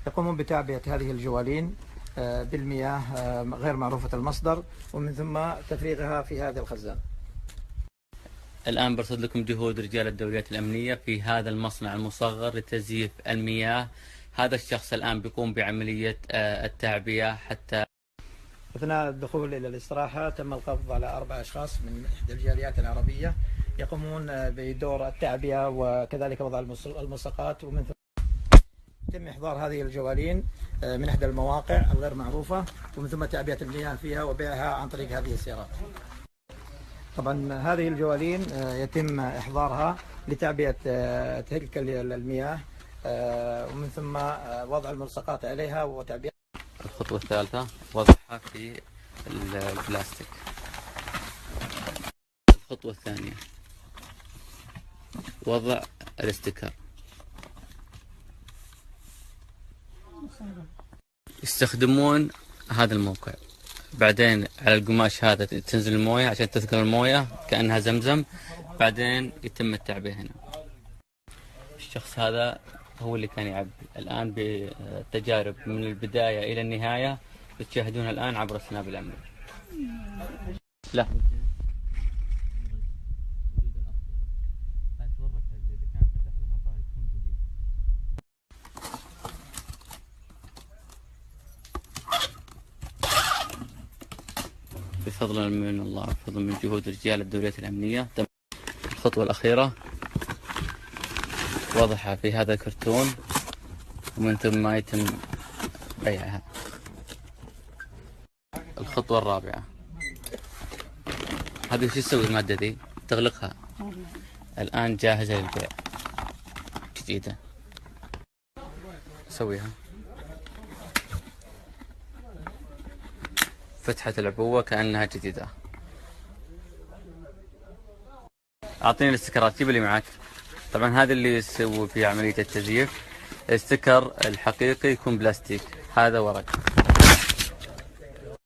يقومون بتعبئة هذه الجوالين بالمياه غير معروفة المصدر، ومن ثم تفريغها في هذا الخزان. الآن برصد لكم جهود رجال الدوريات الأمنية في هذا المصنع المصغر لتزييف المياه. هذا الشخص الآن بيقوم بعملية التعبئة. حتى أثناء الدخول إلى الاستراحة تم القبض على 4 أشخاص من إحدى الجاليات العربية يقومون بدور التعبئة وكذلك وضع الملصقات، ومن ثم يتم إحضار هذه الجوالين من إحدى المواقع الغير معروفة، ومن ثم تعبئة المياه فيها وبيعها عن طريق هذه السيارات. طبعا هذه الجوالين يتم إحضارها لتعبئة تلك المياه، ومن ثم وضع الملصقات عليها وتعبئة. الخطوة الثالثة وضعها في البلاستيك. الخطوة الثانية وضع الاستيكر. يستخدمون هذا الموقع، بعدين على القماش هذا تنزل الموية عشان تذكر الموية كأنها زمزم، بعدين يتم التعبئة هنا. الشخص هذا هو اللي كان يعبي. الآن بتجارب من البداية إلى النهاية بتشاهدونها الآن عبر السناب الأمني. لا بفضل من الله وفضل من جهود رجال الدوريات الأمنية. الخطوة الأخيرة وضعها في هذا الكرتون، ومن ثم يتم بيعها. الخطوة الرابعة هذه شو تسوي المادة دي؟ تغلقها. الآن جاهزة للبيع جديدة. سويها. فتحة العبوة كأنها جديدة. أعطيني الاستيكرات، جيب اللي معك. طبعا هذا اللي يسوي في عملية التزييف. الاستيكر الحقيقي يكون بلاستيك، هذا ورق.